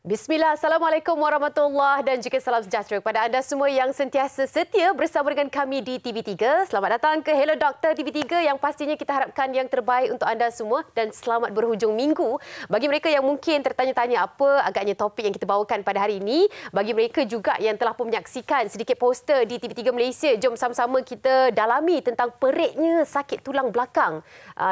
Bismillah, Assalamualaikum warahmatullahi dan juga salam sejahtera kepada anda semua yang sentiasa setia bersama dengan kami di TV3. Selamat datang ke Hello Doktor TV3 yang pastinya kita harapkan yang terbaik untuk anda semua dan selamat berhujung minggu. Bagi mereka yang mungkin tertanya-tanya apa agaknya topik yang kita bawakan pada hari ini, bagi mereka juga yang telah pun menyaksikan sedikit poster di TV3 Malaysia, jom sama-sama kita dalami tentang peritnya sakit tulang belakang.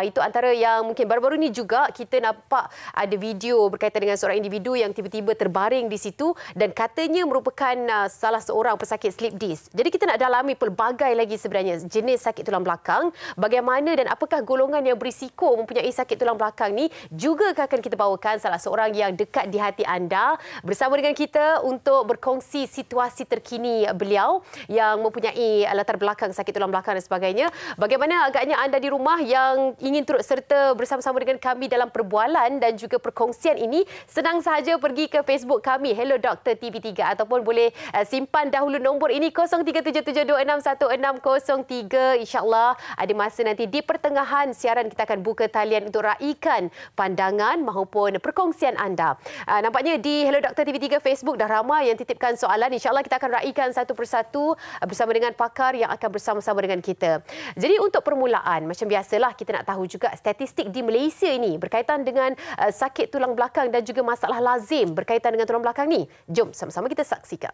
Itu antara yang mungkin baru-baru ini juga kita nampak ada video berkaitan dengan seorang individu yang tiba-tiba terbaring di situ dan katanya merupakan salah seorang pesakit slip disc. Jadi kita nak dalami pelbagai lagi sebenarnya jenis sakit tulang belakang, bagaimana dan apakah golongan yang berisiko mempunyai sakit tulang belakang ni, juga akan kita bawakan salah seorang yang dekat di hati anda bersama dengan kita untuk berkongsi situasi terkini beliau yang mempunyai latar belakang sakit tulang belakang dan sebagainya. Bagaimana agaknya anda di rumah yang ingin turut serta bersama-sama dengan kami dalam perbualan dan juga perkongsian ini, senang sahaja pergi ke Facebook kami Hello Doktor TV3 ataupun boleh simpan dahulu nombor ini 0377261603. InsyaAllah ada masa nanti di pertengahan siaran kita akan buka talian untuk raikan pandangan maupun perkongsian anda. Nampaknya di Hello Doktor TV3 Facebook dah ramai yang titipkan soalan. InsyaAllah kita akan raikan satu persatu bersama dengan pakar yang akan bersama-sama dengan kita. Jadi untuk permulaan, macam biasalah kita nak tahu juga statistik di Malaysia ini berkaitan dengan sakit tulang belakang dan juga masalah lazim berkaitan dengan tulang belakang ni. Jom sama-sama kita saksikan.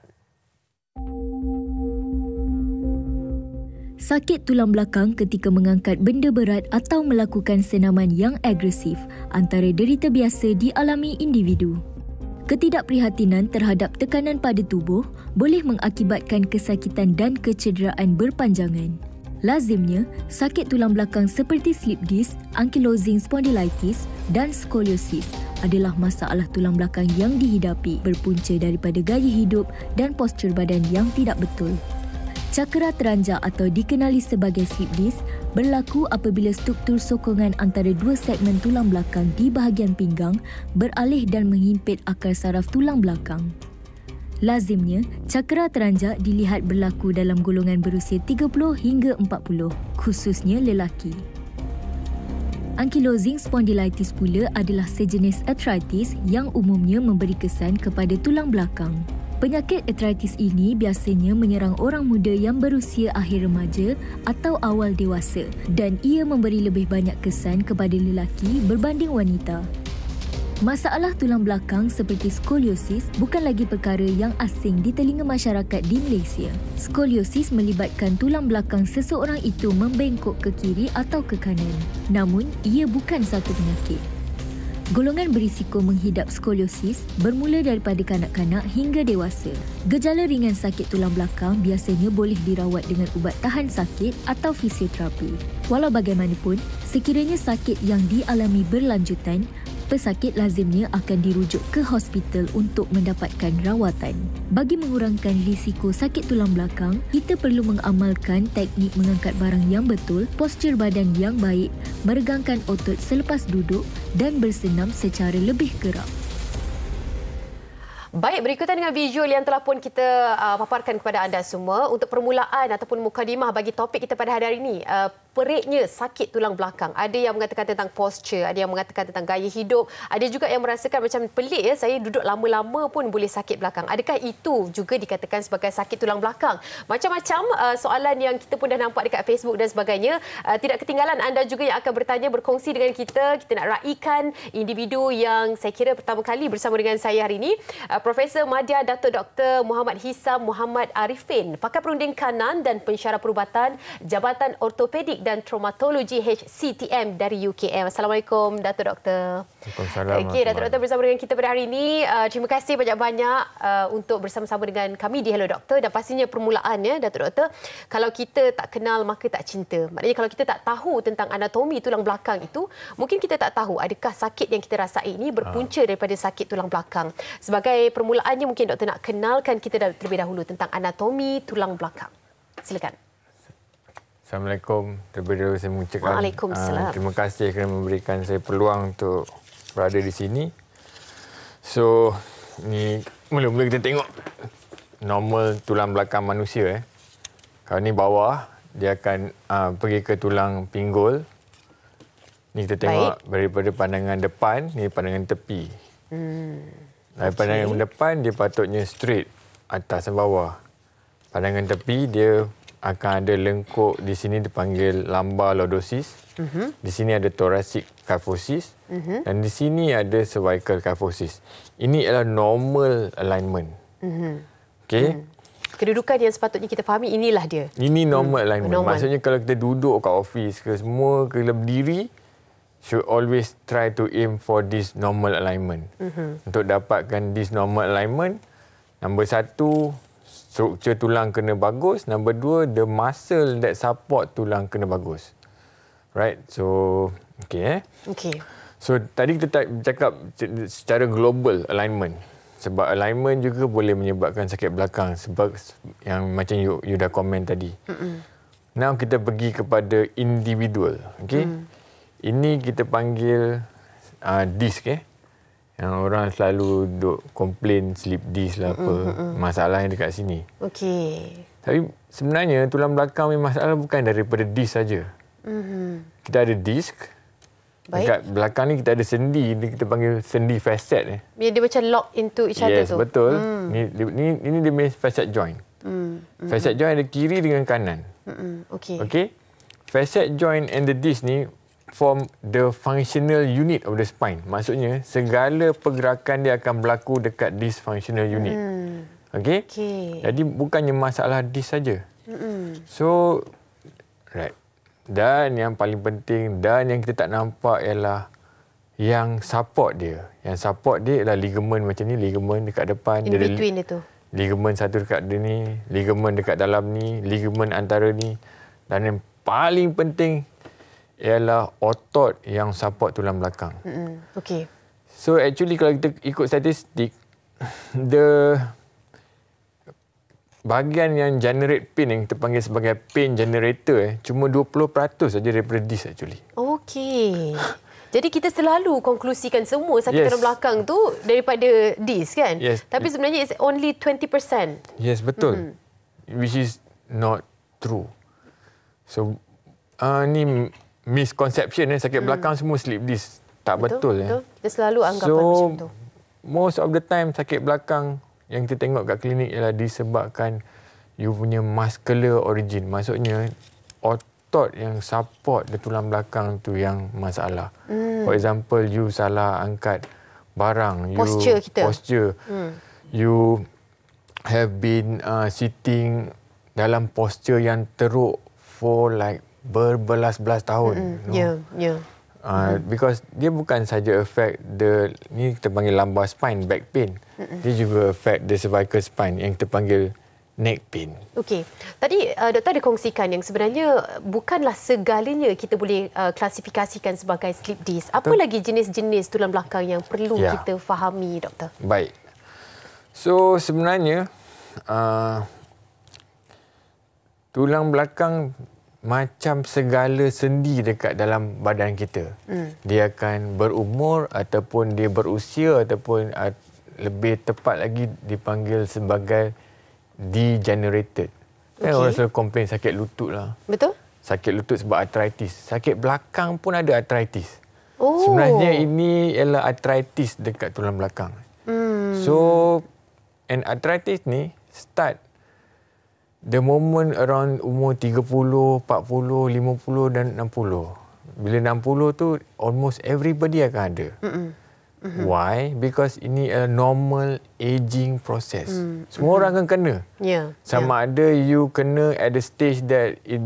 Sakit tulang belakang ketika mengangkat benda berat atau melakukan senaman yang agresif antara derita biasa dialami individu. Ketidakprihatinan terhadap tekanan pada tubuh boleh mengakibatkan kesakitan dan kecederaan berpanjangan. Lazimnya, sakit tulang belakang seperti slip disc, ankylosing spondylitis dan skoliosis adalah masalah tulang belakang yang dihidapi berpunca daripada gaya hidup dan postur badan yang tidak betul. Cakera teranjak atau dikenali sebagai slip disc berlaku apabila struktur sokongan antara dua segmen tulang belakang di bahagian pinggang beralih dan menghimpit akar saraf tulang belakang. Lazimnya, cakera teranjak dilihat berlaku dalam golongan berusia 30 hingga 40, khususnya lelaki. Ankylosing spondylitis pula adalah sejenis arthritis yang umumnya memberi kesan kepada tulang belakang. Penyakit arthritis ini biasanya menyerang orang muda yang berusia akhir remaja atau awal dewasa dan ia memberi lebih banyak kesan kepada lelaki berbanding wanita. Masalah tulang belakang seperti skoliosis bukan lagi perkara yang asing di telinga masyarakat di Malaysia. Skoliosis melibatkan tulang belakang seseorang itu membengkok ke kiri atau ke kanan. Namun, ia bukan satu penyakit. Golongan berisiko menghidap skoliosis bermula daripada kanak-kanak hingga dewasa. Gejala ringan sakit tulang belakang biasanya boleh dirawat dengan ubat tahan sakit atau fisioterapi. Walau bagaimanapun, sekiranya sakit yang dialami berlanjutan, pesakit lazimnya akan dirujuk ke hospital untuk mendapatkan rawatan. Bagi mengurangkan risiko sakit tulang belakang, kita perlu mengamalkan teknik mengangkat barang yang betul, postur badan yang baik, meregangkan otot selepas duduk dan bersenam secara lebih kerap. Baik, berikutan dengan visual yang telah pun kita paparkan kepada anda semua untuk permulaan ataupun mukadimah bagi topik kita pada hari ini. Peritnya sakit tulang belakang. Ada yang mengatakan tentang posture, ada yang mengatakan tentang gaya hidup, ada juga yang merasakan macam pelik ya, saya duduk lama-lama pun boleh sakit belakang. Adakah itu juga dikatakan sebagai sakit tulang belakang? Macam-macam soalan yang kita pun dah nampak dekat Facebook dan sebagainya. Tidak ketinggalan anda juga yang akan bertanya, berkongsi dengan kita. Kita nak raikan individu yang saya kira pertama kali bersama dengan saya hari ini. Profesor Madya Dato' Dr. Muhammad Hisam Muhammad Arifin, pakar perunding kanan dan pensyarah perubatan Jabatan Ortopedik dan Traumatologi HCTM dari UKM. Assalamualaikum Dato' Doktor. Waalaikumsalam. Okey, Dato' Doktor bersama dengan kita pada hari ini. Terima kasih banyak-banyak untuk bersama-sama dengan kami di Hello Doktor. Dan pastinya permulaannya Dato' Doktor, kalau kita tak kenal maka tak cinta. Maknanya kalau kita tak tahu tentang anatomi tulang belakang itu, mungkin kita tak tahu adakah sakit yang kita rasai ini berpunca daripada sakit tulang belakang. Sebagai permulaannya mungkin doktor nak kenalkan kita terlebih dahulu tentang anatomi tulang belakang. Silakan. Assalamualaikum. Terlebih dahulu saya mengucapkan Waalaikumsalam. terima kasih kerana memberikan saya peluang untuk berada di sini. So, ni mula-mula kita tengok normal tulang belakang manusia. Kalau ni bawah, dia akan pergi ke tulang pinggul. Ni kita tengok daripada pandangan depan, ni pandangan tepi. Pandangan depan dia patutnya straight, atas dan bawah. Pandangan tepi dia akan ada lengkuk di sini dipanggil lumbar lordosis. Di sini ada thoracic kyphosis. Dan di sini ada cervical kyphosis. Ini adalah normal alignment. Okey. Kedudukan yang sepatutnya kita fahami, inilah dia. Ini normal alignment. Normal. Maksudnya kalau kita duduk kat office ke semua, kalau berdiri, should always try to aim for this normal alignment. Untuk dapatkan this normal alignment, nombor 1, struktur tulang kena bagus. Nombor 2, the muscle that support tulang kena bagus. Right? So, okay. Okey. So, tadi kita cakap secara global alignment. Sebab alignment juga boleh menyebabkan sakit belakang. Sebab yang macam you dah komen tadi. Now, kita pergi kepada individual. Okay? Ini kita panggil disc. Yang orang selalu duk komplain slip disc lah apa. Masalah yang dekat sini. Okey. Tapi sebenarnya tulang belakang punya masalah bukan daripada disc saja. Kita ada disc. Baik. Dekat belakang ni kita ada sendi. Kita panggil sendi facet. Dia macam lock into each other Yes, tu. betul. Ini dia punya facet joint. Facet joint ada kiri dengan kanan. Okey. Okay? Facet joint and the disc ni form the functional unit of the spine. Maksudnya, segala pergerakan dia akan berlaku dekat this functional unit. Okay? Okey. Jadi, bukannya masalah disc saja. So, right. Dan yang paling penting dan yang kita tak nampak ialah yang support dia. Yang support dia ialah ligament macam ni, ligament dekat depan. In between dia tu. Ligament satu dekat dia ni, ligament dekat dalam ni, ligament antara ni. Dan yang paling penting ialah otot yang support tulang belakang. Okey. So actually kalau kita ikut statistik, the bahagian yang generate pain yang kita panggil sebagai pain generator cuma 20% saja daripada disc actually. Okey. Jadi kita selalu konklusikan semua sakit Yes. tulang belakang tu daripada disc kan? Yes. Tapi sebenarnya it's only 20%. Yes, betul. Which is not true. So ni misconception sakit belakang semua slip disc. Tak betul. Betul. Kita selalu anggapan macam tu. Most of the time sakit belakang yang kita tengok kat klinik ialah disebabkan you punya muscular origin. Maksudnya otot yang support the tulang belakang tu yang masalah. For example, you salah angkat barang. Posture kita. You have been sitting dalam posture yang teruk for like berbelas-belas tahun. Ya. Because dia bukan saja affect ni kita panggil lumbar spine, back pain. Dia juga affect the cervical spine yang kita panggil neck pain. Okey. Tadi doktor ada kongsikan yang sebenarnya bukanlah segalanya kita boleh klasifikasikan sebagai slip disc. Apa lagi jenis-jenis tulang belakang yang perlu kita fahami, doktor? Baik. So sebenarnya tulang belakang macam segala sendi dekat dalam badan kita. Dia akan berumur ataupun dia berusia ataupun lebih tepat lagi dipanggil sebagai degenerated. Kan orang selalu komplain sakit lutut lah. Betul? Sakit lutut sebab arthritis. Sakit belakang pun ada arthritis. Sebenarnya ini ialah arthritis dekat tulang belakang. So, and arthritis ni start the moment around umur 30, 40, 50 dan 60. Bila 60 tu almost everybody akan ada. Why? Because ini a normal aging process. Semua orang akan kena. Sama ada you kena at the stage that it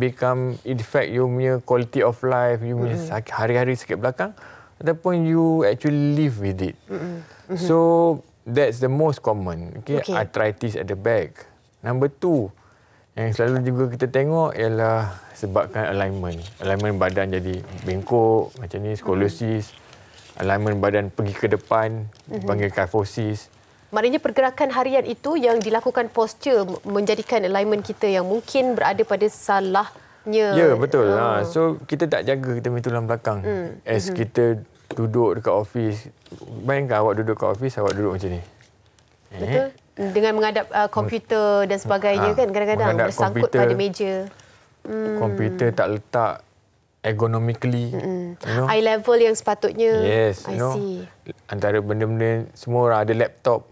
affect you punya quality of life, you punya hari-hari sakit belakang, ataupun you actually live with it. So that's the most common. Okay? Arthritis at the back. Number 2, yang selalu juga kita tengok ialah sebabkan alignment. Alignment badan jadi bengkok macam ni, skoliosis. Alignment badan pergi ke depan, dipanggil kyphosis. Maknanya pergerakan harian itu yang dilakukan posture menjadikan alignment kita yang mungkin berada pada salahnya. Ya, betul. So, kita tak jaga kita punya tulang belakang. As kita duduk dekat office, bayangkan awak duduk kat office, awak duduk macam ni. Betul. Dengan menghadap komputer dan sebagainya kan kadang-kadang bersangkut pada meja. Komputer tak letak ergonomically. Eye level yang sepatutnya. Yes, I see. Antara benda-benda, semua orang ada laptop.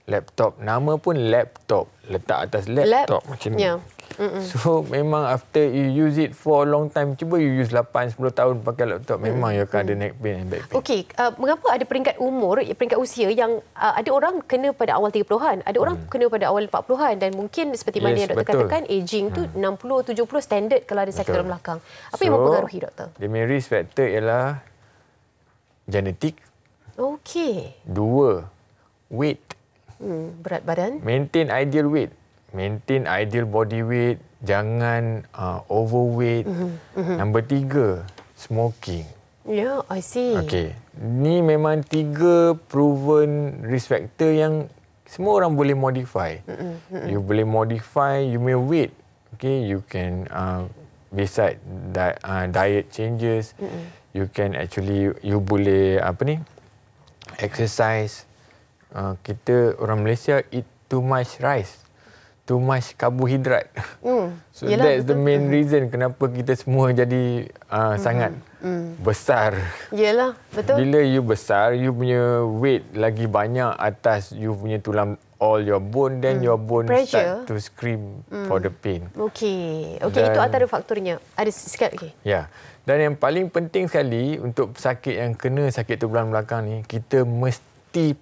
Laptop, nama pun laptop. Letak atas laptop macam ni. So, memang after you use it for a long time, cuba you use 8-10 tahun pakai laptop, memang you akan ada neck pain and back pain. Okey, mengapa ada peringkat umur, peringkat usia yang ada orang kena pada awal 30-an, ada orang kena pada awal 40-an dan mungkin seperti mana yang doktor katakan, aging tu 60-70 standard kalau ada sakit tulang belakang. Apa yang mempengaruhi, doktor? The main risk factor ialah genetik. Okey. 2, weight. Berat badan. Maintain ideal weight. Maintain ideal body weight. Jangan overweight. Nombor 3, smoking. Ya, I see. Okey. Ni memang 3 proven risk factor yang semua orang boleh modify. You boleh modify, you may weight. Okay, you can beside diet changes, you can actually, you boleh exercise. Kita orang Malaysia eat too much rice, too much karbohidrat. So that's the main reason kenapa kita semua jadi sangat besar. Yalah, betul. Bila you besar, you punya weight lagi banyak atas you punya tulang, all your bone, then your bone Pressure. start to scream for the pain. Okey, itu antara faktornya. Ada sikit lagi. Ya. Dan yang paling penting sekali untuk pesakit yang kena sakit tulang belakang ni, kita mesti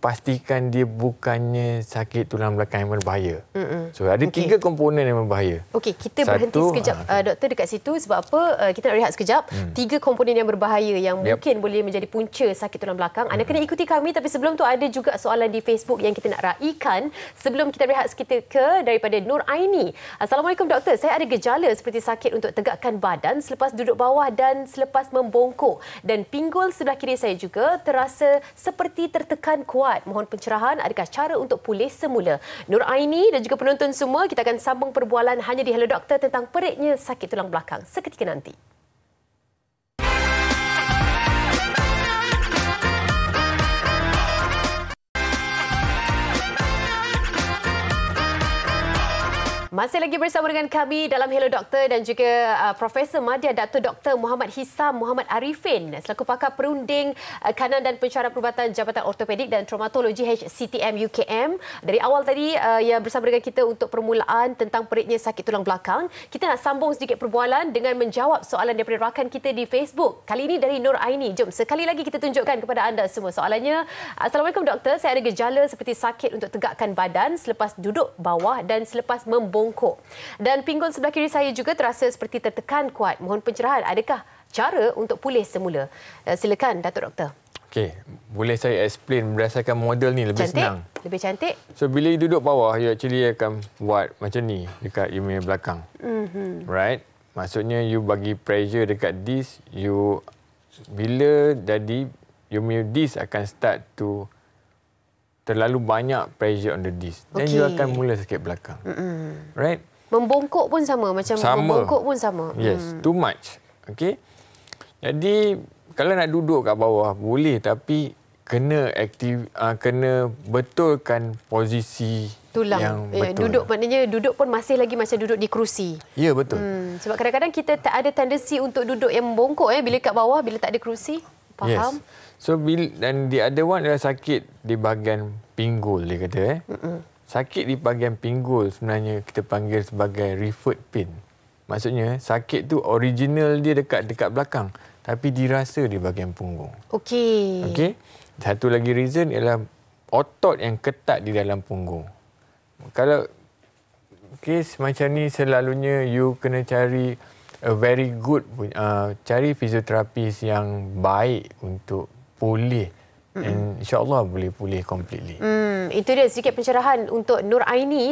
pastikan dia bukannya sakit tulang belakang yang berbahaya. So ada 3 komponen yang berbahaya. Okey, kita berhenti sekejap doktor dekat situ sebab apa? Kita nak rehat sekejap. 3 komponen yang berbahaya yang mungkin boleh menjadi punca sakit tulang belakang. Anda kena ikuti kami, tapi sebelum tu ada juga soalan di Facebook yang kita nak raikan sebelum kita rehat seketika daripada Nur Aini. Assalamualaikum doktor, saya ada gejala seperti sakit untuk tegakkan badan selepas duduk bawah dan selepas membongkok, dan pinggul sebelah kiri saya juga terasa seperti tertekan kuat. Mohon pencerahan, adakah cara untuk pulih semula? Nur Aini dan juga penonton semua, kita akan sambung perbualan hanya di Hello Doktor tentang peritnya sakit tulang belakang seketika nanti. Masih lagi bersama dengan kami dalam Hello Doktor dan juga Profesor Madya Dato' Dr. Muhammad Hisam Muhammad Arifin selaku pakar perunding kanan dan pensyarah perubatan Jabatan Ortopedik dan Traumatologi HCTM UKM. Dari awal tadi ia bersama dengan kita untuk permulaan tentang peritnya sakit tulang belakang. Kita nak sambung sedikit perbualan dengan menjawab soalan daripada rakan kita di Facebook. Kali ini dari Nur Aini. Jom sekali lagi kita tunjukkan kepada anda semua soalannya. Assalamualaikum doktor, saya ada gejala seperti sakit untuk tegakkan badan selepas duduk bawah dan selepas membongkok. Dan pinggul sebelah kiri saya juga terasa seperti tertekan kuat. Mohon pencerahan, adakah cara untuk pulih semula? Silakan Datuk Doktor. Okey, boleh saya explain berdasarkan model ni lebih senang. Lebih cantik. So bila you duduk bawah, you actually akan buat macam ni dekat you punya belakang. Right? Maksudnya you bagi pressure dekat disc, you bila jadi you punya disc akan start to terlalu banyak pressure on the disc. Dan you akan mula sakit belakang. Right? Membongkok pun sama. Membongkok pun sama. Yes, too much. Okay? Jadi, kalau nak duduk kat bawah, boleh. Tapi, kena kena betulkan posisi tulang yang betul. Duduk maknanya duduk pun masih lagi macam duduk di kerusi. Ya, betul. Sebab kadang-kadang kita tak ada tendensi untuk duduk yang membongkok bila kat bawah, bila tak ada kerusi. Faham? Yes. So, dan the other one adalah sakit di bahagian pinggul, dia kata. Sakit di bahagian pinggul sebenarnya kita panggil sebagai referred pain. Maksudnya, sakit tu original dia dekat belakang, tapi dirasa di bahagian punggung. Okey. Satu lagi reason ialah otot yang ketat di dalam punggung. Kalau kes macam ni, selalunya you kena cari a very good, cari fizioterapis yang baik untuk pulih. And insyaAllah boleh pulih completely. Itu dia sedikit pencerahan untuk Nur Aini.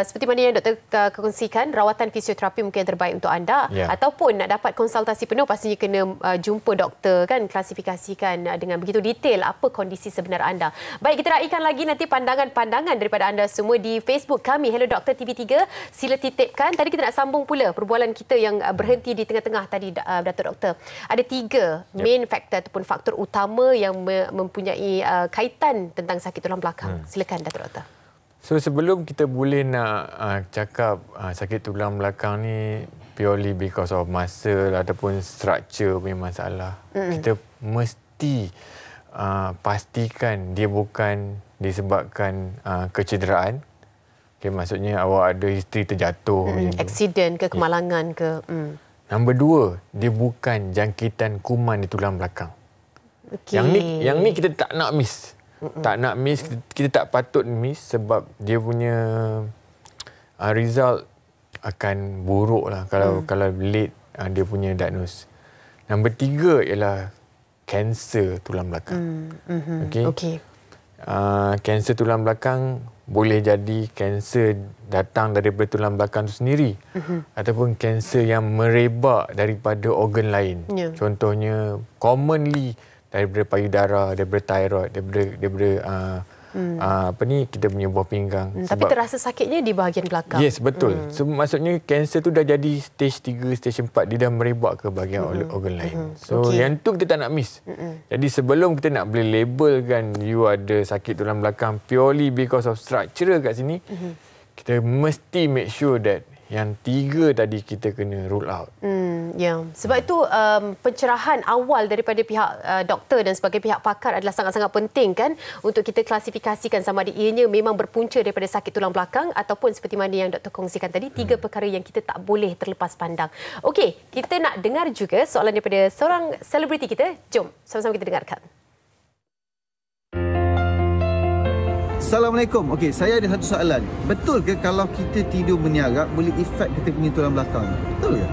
Seperti mana yang doktor kongsikan, rawatan fisioterapi mungkin yang terbaik untuk anda. Ataupun nak dapat konsultasi penuh, pastinya kena jumpa doktor, kan, klasifikasikan dengan begitu detail apa kondisi sebenar anda. Baik, kita raikan lagi nanti pandangan-pandangan daripada anda semua di Facebook kami, Hello Doktor TV3. Sila titipkan. Tadi kita nak sambung pula perbualan kita yang berhenti di tengah-tengah tadi, Datuk Doktor. Ada 3 main faktor ataupun faktor utama yang mempunyai kaitan tentang sakit tulang belakang. Silakan Datuk Doktor. So sebelum kita boleh nak cakap sakit tulang belakang ni purely because of muscle ataupun structure punya masalah. Kita mesti pastikan dia bukan disebabkan kecederaan. Okay, maksudnya awak ada history terjatuh. Aksiden ke, kemalangan ke. Nombor 2, dia bukan jangkitan kuman di tulang belakang. Okay. Yang ni kita tak nak miss. Tak nak miss, kita tak patut miss sebab dia punya result akan buruk lah kalau late dia punya diagnose. Nombor 3 ialah kanser tulang belakang. Okay. Kanser tulang belakang boleh jadi kanser datang daripada tulang belakang itu sendiri ataupun kanser yang merebak daripada organ lain. Contohnya commonly daripada payudara, daripada thyroid, daripada kita punya buah pinggang. Tapi terasa sakitnya di bahagian belakang. Yes, betul. So, maksudnya kanser tu dah jadi stage 3, stage 4, dia dah merebak ke bahagian organ lain. So yang tu kita tak nak miss. Jadi sebelum kita nak boleh labelkan you ada sakit tulang belakang purely because of structural kat sini, kita mesti make sure that yang 3 tadi kita kena rule out. Sebab itu pencerahan awal daripada pihak doktor dan sebagai pihak pakar adalah sangat-sangat penting kan untuk kita klasifikasikan sama ada ianya memang berpunca daripada sakit tulang belakang ataupun seperti mana yang doktor kongsikan tadi 3 perkara yang kita tak boleh terlepas pandang. Okey, kita nak dengar juga soalan daripada seorang selebriti kita. Jom sama-sama kita dengarkan. Assalamualaikum. Okey, saya ada satu soalan. Betul ke kalau kita tidur meniarap boleh efek kita punya tulang belakang? Betul ke?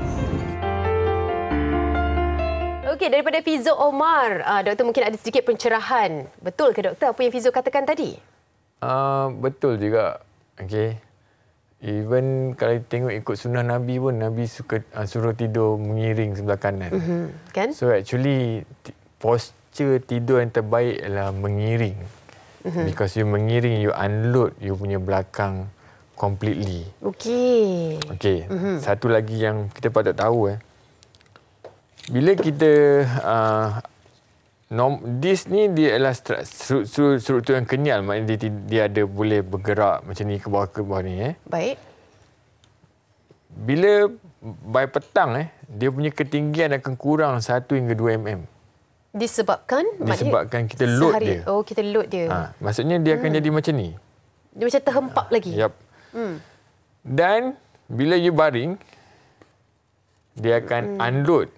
Okey, daripada Fizo Omar, doktor mungkin ada sedikit pencerahan. Betul ke doktor apa yang Fizo katakan tadi? Betul juga. Okey. Even kalau tengok ikut sunnah Nabi pun, Nabi suka suruh tidur mengiring sebelah kanan. Kan? So actually posture tidur yang terbaik adalah mengiring. Because you mengiring, you unload you punya belakang completely. Okey. Satu lagi yang kita patut tahu bila kita disc ni dia adalah struktur yang kenyal, maknanya dia ada boleh bergerak macam ni ke bawah ni Baik. Bila by petang dia punya ketinggian akan kurang 1 hingga 2 mm. Disebabkan kita load dia. Oh, kita load dia. Maksudnya dia akan jadi macam ni. Dia macam terhempap lagi. Yep. Dan bila you baring, dia akan unload.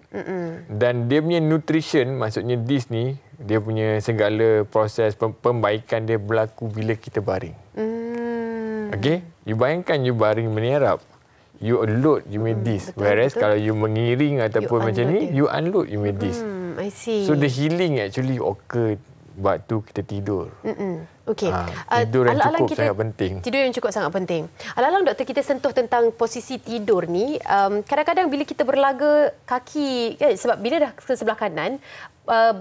Dan dia punya nutrition, maksudnya disc ni, dia punya segala proses pembaikan dia berlaku bila kita baring. Okey? You bayangkan you baring meniarap. You load, you may disc. Whereas kalau you mengiring ataupun macam ni, you unload, you may disc. I see. So the healing actually occur waktu kita tidur. Okey. Tidur yang cukup sangat penting. Tidur yang cukup sangat penting. Alang-alang doktor kita sentuh tentang posisi tidur ni, kadang-kadang bila kita berlaga kaki, sebab bila dah ke sebelah kanan,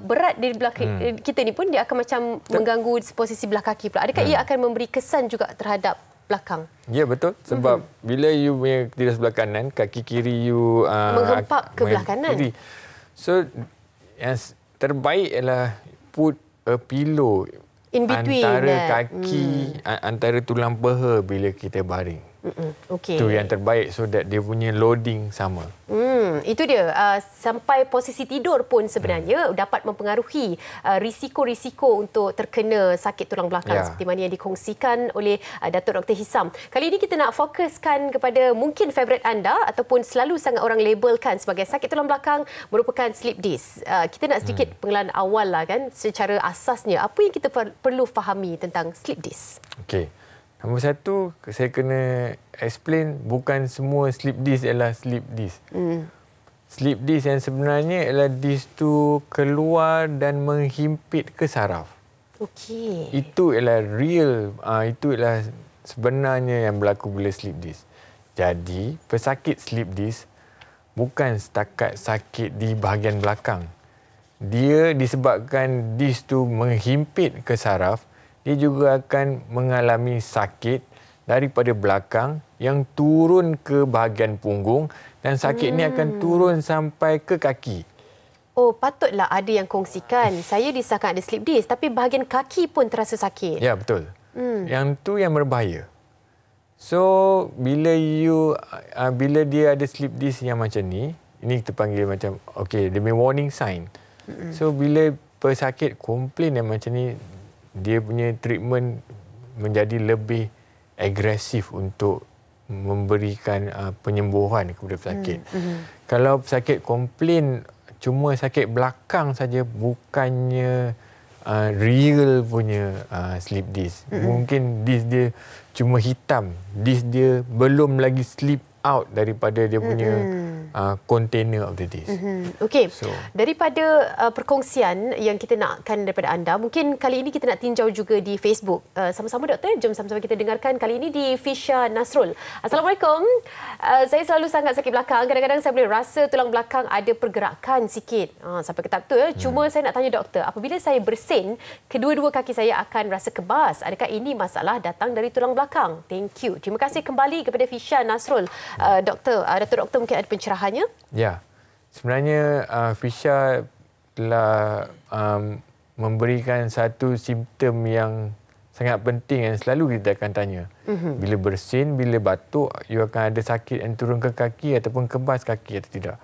berat di belakang kita ni pun dia akan macam mengganggu posisi belah kaki pula. Adakah ia akan memberi kesan juga terhadap belakang? Ya, betul. Sebab bila you tidur sebelah kanan, kaki kiri you menghempap ke belah kanan. Kiri. So yang terbaik ialah put a pillow in between antara kaki, antara tulang peha bila kita baring. Okay. Itu yang terbaik so that dia punya loading sama. Itu dia. Sampai posisi tidur pun sebenarnya dapat mempengaruhi risiko-risiko untuk terkena sakit tulang belakang seperti mana yang dikongsikan oleh Datuk Dr. Hisam. Kali ini kita nak fokuskan kepada mungkin favourite anda ataupun selalu sangat orang labelkan sebagai sakit tulang belakang merupakan slip disc. Kita nak sedikit pengenalan awal lah kan secara asasnya. Apa yang kita perlu fahami tentang slip disc? Okey. Nombor 1, saya kena explain bukan semua slip disc ialah slip disc. Slip disc yang sebenarnya ialah disc tu keluar dan menghimpit ke saraf. Okey. Itu ialah real, itu ialah sebenarnya yang berlaku bila slip disc. Jadi, pesakit slip disc bukan setakat sakit di bahagian belakang. Dia disebabkan disc tu menghimpit ke saraf, dia juga akan mengalami sakit daripada belakang yang turun ke bahagian punggung dan sakit ni akan turun sampai ke kaki. Oh, patutlah ada yang kongsikan. Saya disahkan ada slip disc tapi bahagian kaki pun terasa sakit. Ya, betul. Yang tu yang berbahaya. So bila dia ada slip disc yang macam ni, ini kita panggil macam dia punya warning sign. So bila pesakit komplain yang macam ni, dia punya treatment menjadi lebih agresif untuk memberikan penyembuhan kepada pesakit. Kalau pesakit komplain cuma sakit belakang saja, bukannya real punya slip disc. Mungkin disc dia cuma hitam. Disc dia belum lagi slip out daripada dia punya container of the disc. Okey. So, daripada perkongsian yang kita nakkan daripada anda, mungkin kali ini kita nak tinjau juga di Facebook. Sama-sama doktor, jom sama-sama kita dengarkan kali ini di Fisha Nasrul. Assalamualaikum. Saya selalu sangat sakit belakang. Kadang-kadang saya boleh rasa tulang belakang ada pergerakan sikit. Sampai ke tahap tu. Cuma saya nak tanya doktor, apabila saya bersin, kedua-dua kaki saya akan rasa kebas. Adakah ini masalah datang dari tulang belakang? Thank you. Terima kasih kembali kepada Fisha Nasrul. Doktor mungkin ada pencerahannya? Ya. Sebenarnya Fisha telah memberikan satu simptom yang sangat penting yang selalu kita akan tanya. Bila bersin, bila batuk, you akan ada sakit yang turun ke kaki ataupun kebas kaki atau tidak.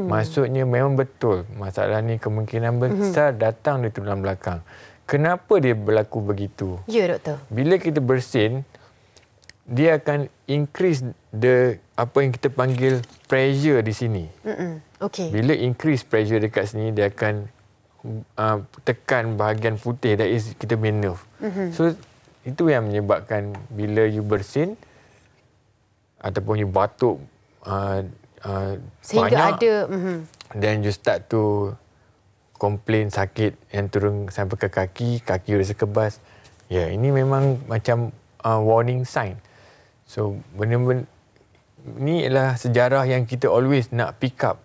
Maksudnya memang betul masalah ni kemungkinan besar datang dari tulang belakang. Kenapa dia berlaku begitu? Ya, doktor. Bila kita bersin, dia akan increase apa yang kita panggil pressure di sini. Okey. Bila increase pressure dekat sini, dia akan tekan bahagian putih, that is kita punya nerve. So itu yang menyebabkan bila you bersin ataupun you batuk sehingga banyak, ada then you start to complain sakit yang turun sampai ke kaki you rasa kebas. Ya, ini memang macam warning sign. So benda-benda ni adalah sejarah yang kita always nak pick up.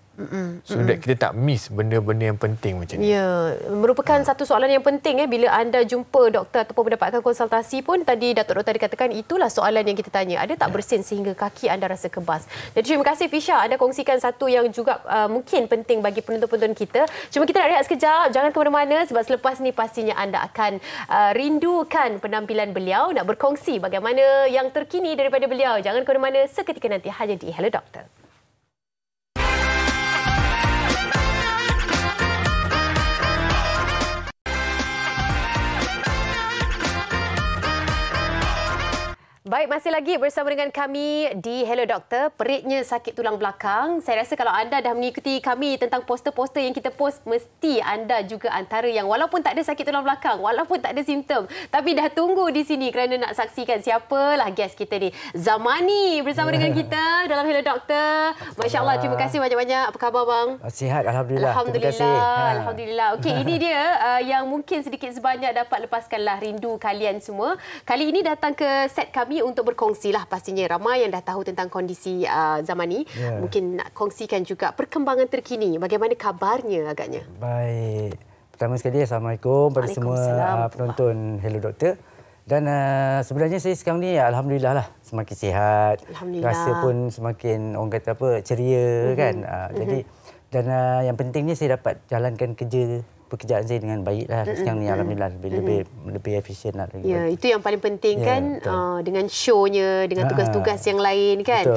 So that kita tak miss benda-benda yang penting macam ni. Ya, merupakan satu soalan yang penting bila anda jumpa doktor ataupun mendapatkan konsultasi pun. Tadi Datuk Doktor dikatakan itulah soalan yang kita tanya. Ada tak bersin sehingga kaki anda rasa kebas? Jadi terima kasih Fisha, anda kongsikan satu yang juga mungkin penting bagi penonton-penonton kita. Cuma kita nak rehat sekejap, jangan ke mana-mana sebab selepas ni pastinya anda akan rindukan penampilan beliau, nak berkongsi bagaimana yang terkini daripada beliau. Jangan ke mana-mana, seketika nanti hanya di Hello Doktor. Baik, masih lagi bersama dengan kami di Hello Doktor. Peritnya sakit tulang belakang. Saya rasa kalau anda dah mengikuti kami tentang poster-poster yang kita post, mesti anda juga antara yang walaupun tak ada sakit tulang belakang, walaupun tak ada simptom, tapi dah tunggu di sini kerana nak saksikan siapalah guest kita ni. Zamani bersama dengan kita dalam Hello Doktor. Masya Allah, terima kasih banyak-banyak. Apa khabar bang? Sihat, Alhamdulillah. Alhamdulillah. Terima kasih. Alhamdulillah. Okey, ini dia yang mungkin sedikit sebanyak dapat lepaskanlah rindu kalian semua. Kali ini datang ke set kami untuk berkongsilah, pastinya ramai yang dah tahu tentang kondisi Zamani. Mungkin nak kongsikan juga perkembangan terkini. Bagaimana kabarnya agaknya? Baik. Pertama sekali, Assalamualaikum pada semua penonton Hello Doktor. Dan sebenarnya saya sekarang ni Alhamdulillah lah semakin sihat. Alhamdulillah. Rasa pun semakin orang kata apa, ceria kan. Jadi dan yang pentingnya saya dapat jalankan pekerjaan saya dengan baiklah sekarang ni, alhamdulillah lebih efisien lah. Ya, itu yang paling penting kan, dengan show-nya, dengan tugas-tugas yang lain kan.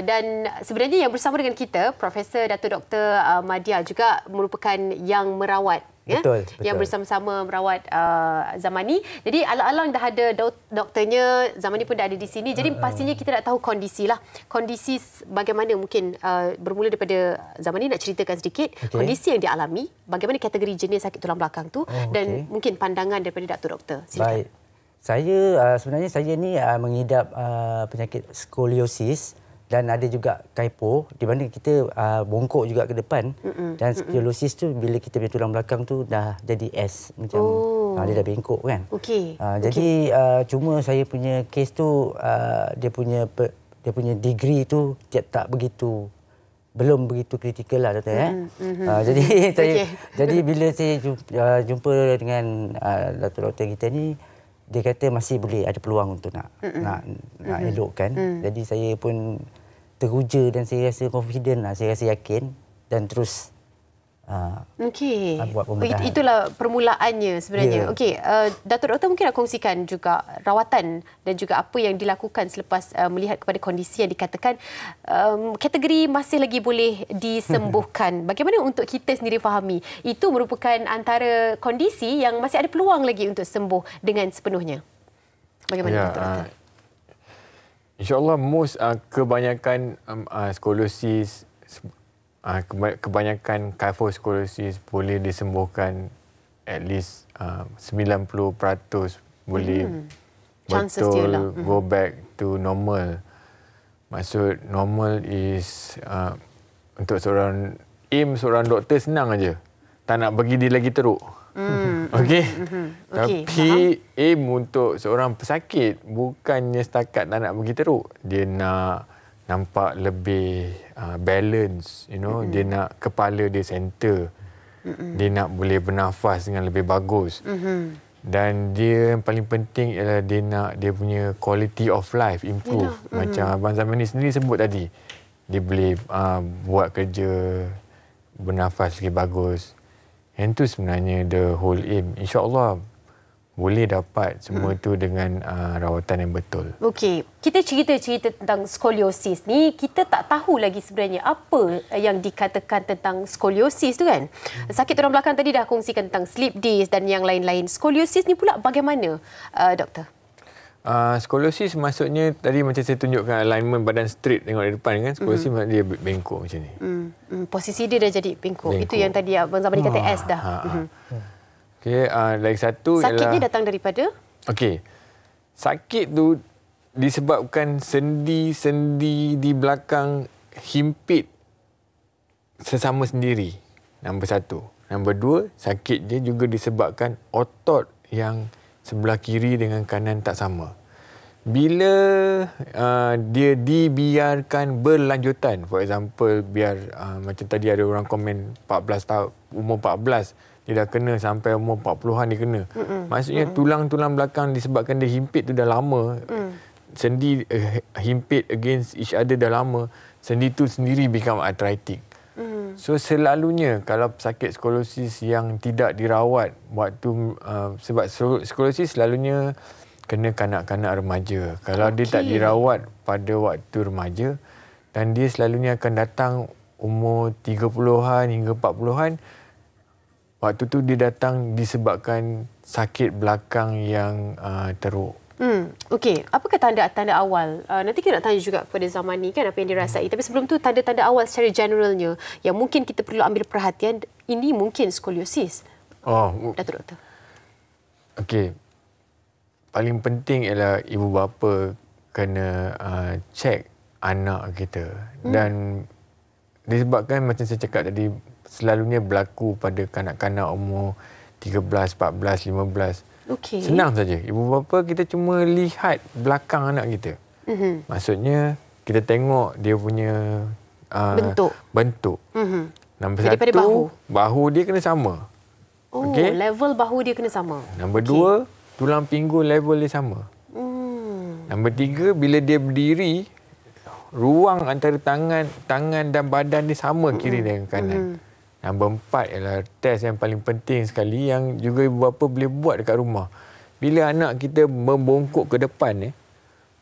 Dan sebenarnya yang bersama dengan kita Profesor Datuk Dr. Madia juga merupakan yang merawat. Ya? Betul. Yang bersama-sama merawat Zamani. Jadi alang-alang dah ada doktornya, Zamani pun dah ada di sini. Jadi pastinya kita nak tahu kondisi lah. Kondisi bagaimana mungkin bermula daripada Zamani, nak ceritakan sedikit kondisi yang dialami, bagaimana kategori jenis sakit tulang belakang tu dan mungkin pandangan daripada Datuk Doktor. Silakan. Baik. Sebenarnya saya ni mengidap penyakit skoliosis dan ada juga kypo, di mana kita bongkok juga ke depan. Dan skoliosis tu bila kita punya tulang belakang tu dah jadi S macam dia dah bengkok kan. Jadi cuma saya punya kes tu dia punya degree tu belum begitu kritikal lah doktor. Jadi bila saya jumpa dengan doktor kita ni, dia kata masih boleh ada peluang untuk nak elokkan. Jadi saya pun teruja dan saya rasa confident lah, saya rasa yakin dan terus Okey. buat pembedahan. Itulah permulaannya sebenarnya. Ya. Okey, Datuk Doktor mungkin nak kongsikan juga rawatan dan juga apa yang dilakukan selepas melihat kepada kondisi yang dikatakan kategori masih lagi boleh disembuhkan. Bagaimana untuk kita sendiri fahami itu merupakan antara kondisi yang masih ada peluang lagi untuk sembuh dengan sepenuhnya. Bagaimana Datuk Doktor? InsyaAllah kebanyakan skoliosis, kebanyakan kyphoscoliosis boleh disembuhkan at least 90% boleh betul go back to normal. Maksud normal is untuk seorang doktor senang aja. Tak nak bagi dia lagi teruk. Okey. Tapi aim untuk seorang pesakit bukannya setakat tak nak bagi teruk. Dia nak nampak lebih balance, dia nak kepala dia center. Dia nak boleh bernafas dengan lebih bagus. Dan dia yang paling penting ialah dia punya quality of life improve. Macam Abang Zamani sendiri sebut tadi. Dia boleh buat kerja, bernafas lagi bagus. Yang tu sebenarnya the whole aim. InsyaAllah boleh dapat semua itu dengan rawatan yang betul. Okey, kita cerita tentang skoliosis ni, kita tak tahu lagi sebenarnya apa yang dikatakan tentang skoliosis tu kan. Sakit tulang belakang tadi dah kongsikan tentang slip disc dan yang lain-lain. Skoliosis ni pula bagaimana, Doktor? Skoliosis maksudnya tadi macam saya tunjukkan alignment badan straight tengok dari depan kan. Skoliosis maksudnya dia bengkok macam ni. Posisi dia dah jadi bengkok. Itu yang tadi Abang Zamani kata S dah. Okey, lagi satu sakitnya datang daripada? Okey. Sakit tu disebabkan sendi-sendi di belakang himpit sesama sendiri. Nombor satu. Nombor dua, sakit dia juga disebabkan otot yang sebelah kiri dengan kanan tak sama. Bila dia dibiarkan berlanjutan, for example, macam tadi ada orang komen 14 tahun, umur 14, dia dah kena sampai umur 40-an dia kena. Maksudnya tulang-tulang belakang disebabkan dia himpit tu dah lama. Sendi himpit against each other dah lama. Sendi tu sendiri become arthritic. So selalunya kalau sakit skoliosis yang tidak dirawat waktu sebab skoliosis selalunya kena kanak-kanak remaja. Kalau dia tak dirawat pada waktu remaja dan dia selalunya akan datang umur 30-an hingga 40-an, waktu tu dia datang disebabkan sakit belakang yang teruk. Okey, apakah tanda-tanda awal? Nanti kita nak tanya juga kepada Zamani kan apa yang dirasai. Tapi sebelum tu tanda-tanda awal secara generalnya yang mungkin kita perlu ambil perhatian, ini mungkin skoliosis. Datuk Doktor. Okey. Paling penting ialah ibu bapa kena cek anak kita. Dan disebabkan macam saya cakap tadi selalunya berlaku pada kanak-kanak umur 13, 14, 15. Okay. Senang saja. Ibu bapa kita cuma lihat belakang anak kita. Maksudnya kita tengok dia punya bentuk. Nombor satu, bahu dia kena sama. Level bahu dia kena sama. Nombor dua, tulang pinggul level dia sama. Nombor tiga, bila dia berdiri, ruang antara tangan dan badan dia sama kiri dengan kanan. Nombor 4 ialah test yang paling penting sekali yang juga ibu bapa boleh buat dekat rumah. Bila anak kita membongkok ke depan,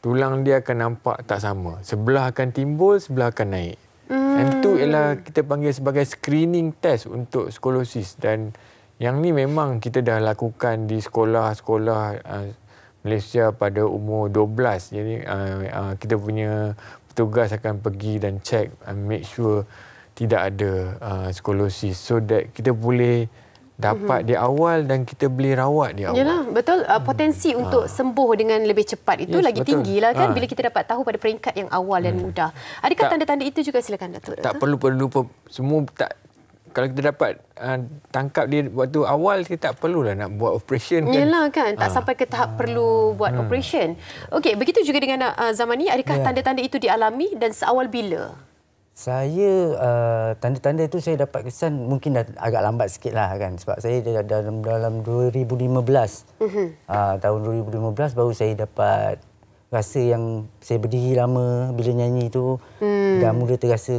tulang dia akan nampak tak sama. Sebelah akan timbul, sebelah akan naik. Dan itu ialah kita panggil sebagai screening test untuk skoliosis. Dan yang ni memang kita dah lakukan di sekolah-sekolah Malaysia pada umur 12. Jadi kita punya petugas akan pergi dan check and make sure tidak ada skoliosis so that kita boleh dapat di awal dan kita boleh rawat di awal. Yalah, betul. Potensi untuk sembuh dengan lebih cepat itu lagi tinggilah kan bila kita dapat tahu pada peringkat yang awal dan mudah. Adakah tanda-tanda itu juga? Silakan Datuk. Tak perlu semua tak. Kalau kita dapat tangkap dia waktu awal, kita tak perlulah nak buat operation kan. Yalah kan, tak sampai ke tahap perlu buat operation. Okey, begitu juga dengan Zamani, adakah tanda-tanda itu dialami dan seawal bila? Saya tanda-tanda itu saya dapat kesan mungkin dah agak lambat sikit lah kan. Sebab saya dalam 2015. Tahun 2015 baru saya dapat rasa yang saya berdiri lama bila nyanyi tu dah mula terasa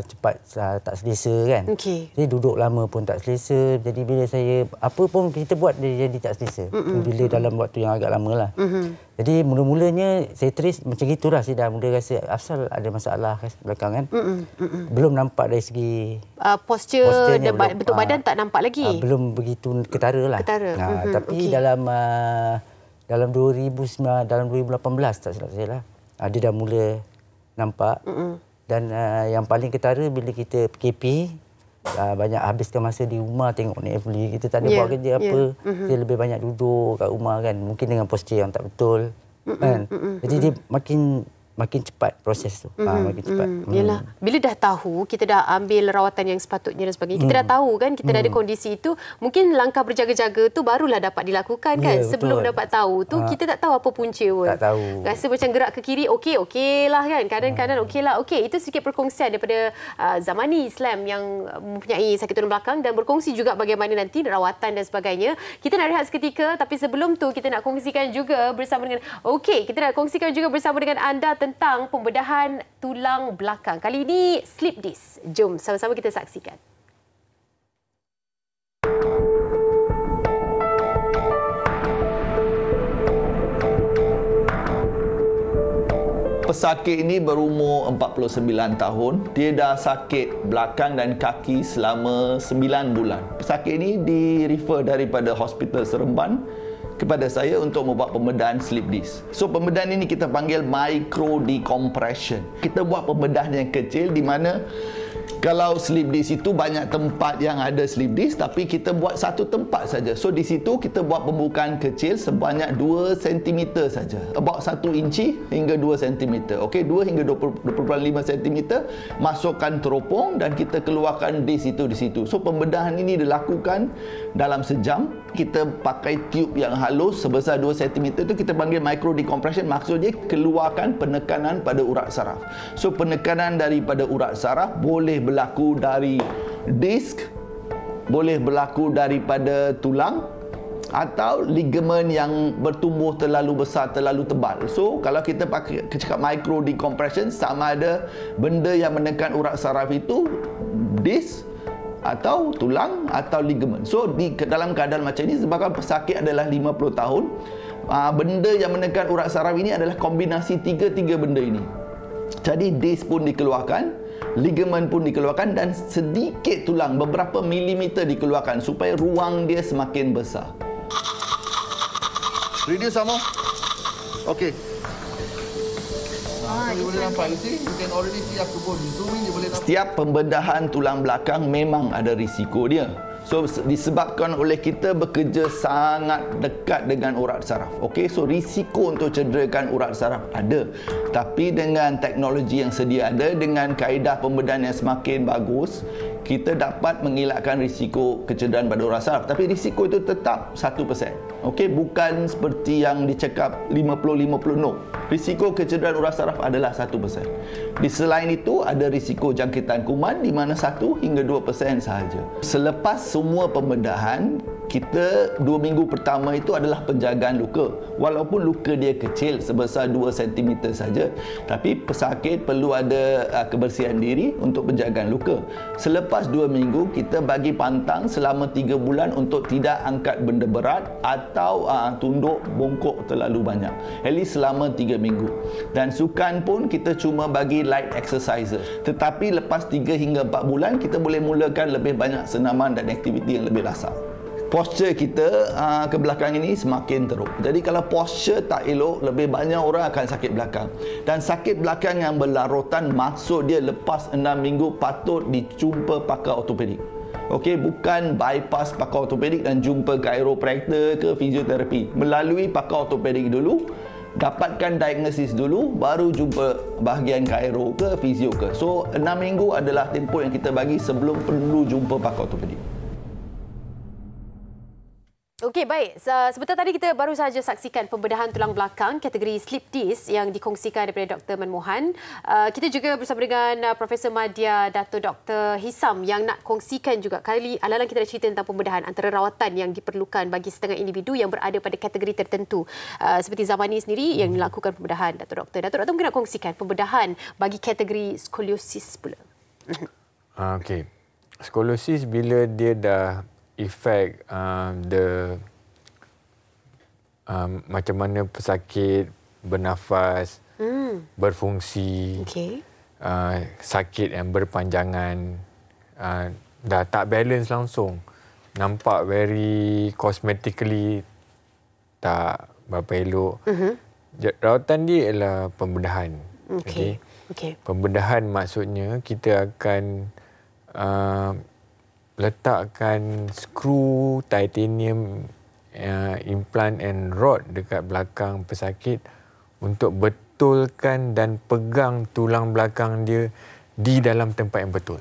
cepat tak selesa kan. Jadi duduk lama pun tak selesa. Jadi bila saya apa pun kita buat dia jadi tak selesa. Bila dalam waktu yang agak lama lah. Jadi mula-mulanya saya tulis macam gitulah, saya dah mula rasa asal ada masalah belakangan. Belum nampak dari segi posturnya bentuk badan tak nampak lagi. Belum begitu ketara lah. Tapi dalam 2018 tak silap saya lah, dia dah mula nampak. Dan yang paling ketara bila kita PKP, banyak habiskan masa di rumah tengok Netflix, kita tak ada buat kerja apa. Saya lebih banyak duduk kat rumah kan, mungkin dengan postur yang tak betul kan. Jadi dia makin cepat proses tu. Makin cepat. Yalah, bila dah tahu kita dah ambil rawatan yang sepatutnya dan sebagainya, kita dah tahu kan kita dah ada kondisi itu, mungkin langkah berjaga-jaga tu barulah dapat dilakukan kan. Sebelum dapat tahu tu kita tak tahu apa punca pun. Tak tahu. Rasa macam gerak ke kiri okey lah kan. Kanan okey lah. Okey, itu sedikit perkongsian daripada Zamani Islam yang mempunyai sakit tulang belakang dan berkongsi juga bagaimana nanti rawatan dan sebagainya. Kita nak rehat seketika, tapi sebelum tu kita nak kongsikan juga bersama dengan kita nak kongsikan juga bersama dengan anda tentang pembedahan tulang belakang. Kali ini slip disc. Jom sama-sama kita saksikan. Pesakit ini berumur 49 tahun. Dia dah sakit belakang dan kaki selama 9 bulan. Pesakit ini di-refer daripada Hospital Seremban kepada saya untuk membuat pembedahan slip disc. So pembedahan ini kita panggil micro decompression. Kita buat pembedahan yang kecil di mana kalau slip disc itu banyak tempat yang ada slip disc, tapi kita buat satu tempat saja. So di situ kita buat pembukaan kecil sebanyak 2 cm saja. About 1 inci hingga 2 cm. Okey, 2 hingga 2.5 cm. Masukkan teropong dan kita keluarkan disc itu di situ. So pembedahan ini dilakukan dalam sejam. Kita pakai tube yang halus sebesar 2 cm itu kita panggil micro decompression. Maksudnya keluarkan penekanan pada urat saraf. So penekanan daripada urat saraf boleh berlaku dari disk, boleh berlaku daripada tulang atau ligamen yang bertumbuh terlalu besar, terlalu tebal. So kalau kita pakai cakap micro decompression, sama ada benda yang menekan urat saraf itu disk atau tulang atau ligamen. So dalam keadaan macam ini, sebabkan pesakit adalah 50 tahun, benda yang menekan urat saraf ini adalah kombinasi tiga benda ini. Jadi disk pun dikeluarkan, ligamen pun dikeluarkan dan sedikit tulang beberapa milimeter dikeluarkan supaya ruang dia semakin besar. Reduce some more. Okay. You boleh nampak, you can already see up to bone. Zoom in, you boleh nampak. Setiap pembedahan tulang belakang memang ada risiko dia. So disebabkan oleh kita bekerja sangat dekat dengan urat saraf. Okey, so risiko untuk cederakan urat saraf ada. Tapi dengan teknologi yang sedia ada, dengan kaedah pembedahan yang semakin bagus, kita dapat mengelakkan risiko kecederaan pada urat saraf. Tapi risiko itu tetap 1%. Okey, bukan seperti yang dicakap 50-50, no. Risiko kecederaan urat saraf adalah 1%. Di selain itu ada risiko jangkitan kuman di mana 1 hingga 2% sahaja. Selepas semua pembedahan, kita 2 minggu pertama itu adalah penjagaan luka. Walaupun luka dia kecil sebesar 2 cm saja, tapi pesakit perlu ada kebersihan diri untuk penjagaan luka. Selepas 2 minggu, kita bagi pantang selama 3 bulan untuk tidak angkat benda berat atau tunduk bongkok terlalu banyak. At least selama 3 minggu. Dan sukan pun kita cuma bagi light exercises. Tetapi lepas 3 hingga 4 bulan, kita boleh mulakan lebih banyak senaman dan aktiviti yang lebih lasak. Posture kita ke belakang ini semakin teruk. Jadi kalau posture tak elok, lebih banyak orang akan sakit belakang. Dan sakit belakang yang berlarutan, maksud dia lepas 6 minggu patut dijumpa pakar ortopedik. Okey, bukan bypass pakar ortopedik dan jumpa chiropractor ke fizioterapi. Melalui pakar ortopedik dulu, dapatkan diagnosis dulu, baru jumpa bahagian chiro ke fizio ke. So 6 minggu adalah tempoh yang kita bagi sebelum perlu jumpa pakar ortopedik. Okey, baik. Sebentar tadi kita baru saja saksikan pembedahan tulang belakang kategori slip disc yang dikongsikan daripada Dr. Manmohan. Kita juga bersama dengan Profesor Madya, Dato' Dr. Hisam yang nak kongsikan juga. Kali alalan kita dah cerita tentang pembedahan antara rawatan yang diperlukan bagi setengah individu yang berada pada kategori tertentu. Seperti Zamani sendiri yang melakukan pembedahan, Dato' Doktor mungkin nak kongsikan pembedahan bagi kategori skoliosis pula. Okey. Skoliosis bila dia dah efek macam mana pesakit bernafas, berfungsi, sakit yang berpanjangan, dah tak balance langsung. Nampak very cosmetically tak berapa elok. Rawatan dia ialah pembedahan. Okay. Pembedahan maksudnya kita akan letakkan skru titanium implant and rod dekat belakang pesakit untuk betulkan dan pegang tulang belakang dia di dalam tempat yang betul.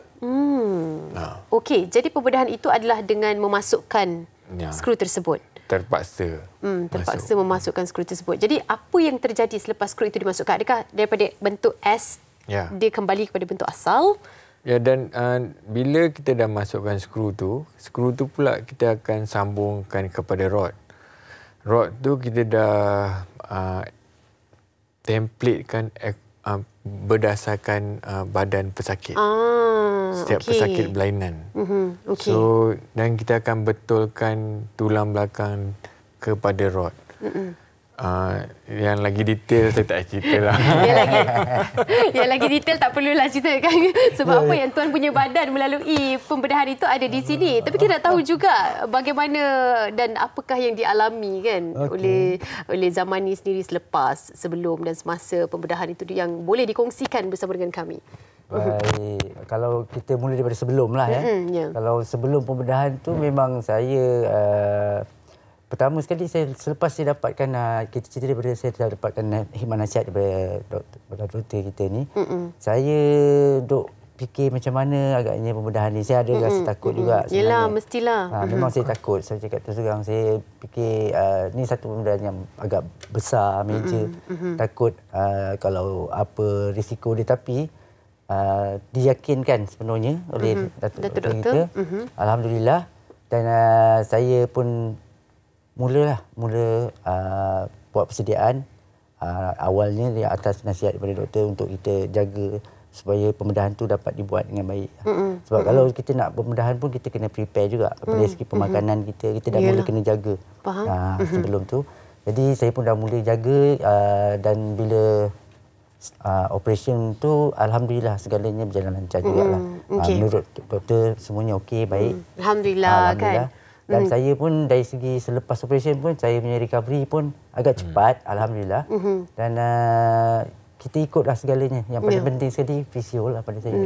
Okey, jadi pembedahan itu adalah dengan memasukkan skru tersebut. Terpaksa. Terpaksa memasukkan skru tersebut. Jadi apa yang terjadi selepas skru itu dimasukkan? Adakah daripada bentuk S dia kembali kepada bentuk asal? Ya, dan bila kita dah masukkan skru tu pula kita akan sambungkan kepada rod. Rod tu kita dah templatekan berdasarkan badan pesakit. Setiap pesakit berlainan. So, dan kita akan betulkan tulang belakang kepada rod. Yang lagi detail saya tak cerita lah. yang lagi detail tak perlulah ceritakan. Sebab apa yang tuan punya badan melalui pembedahan itu ada di sini. Tapi kita nak tahu juga bagaimana dan apakah yang dialami kan oleh Zamani sendiri selepas, sebelum dan semasa pembedahan itu yang boleh dikongsikan bersama dengan kami. Baik. Kalau kita mula daripada sebelum lah Kalau sebelum pembedahan tu memang saya pertama sekali selepas saya dapatkan kita cerita daripada saya dah dapatkan khidmat nasihat daripada doktor kita ni, saya duk fikir macam mana agaknya pembedahan ni. Saya ada rasa takut juga. Yelah, mestilah. Memang saya takut. Saya cakap terus terang, saya fikir ni satu pembedahan yang agak besar, major. Takut kalau apa risiko dia, tapi diyakinkan sepenuhnya oleh Datuk kita. Alhamdulillah. Dan saya pun mula buat persediaan awalnya di atas nasihat daripada doktor untuk kita jaga supaya pembedahan tu dapat dibuat dengan baik. Sebab kalau kita nak pembedahan pun kita kena prepare juga dari segi pemakanan kita dah mula kena jaga sebelum tu. Jadi saya pun dah mula jaga dan bila operation tu alhamdulillah segalanya berjalan lancar jugalah. Menurut doktor semuanya okey, baik. Alhamdulillah kan. Dan saya pun dari segi selepas operation pun saya punya recovery pun agak cepat, alhamdulillah. Dan kita ikutlah segalanya. Yang paling penting sekali fisio lah pada saya.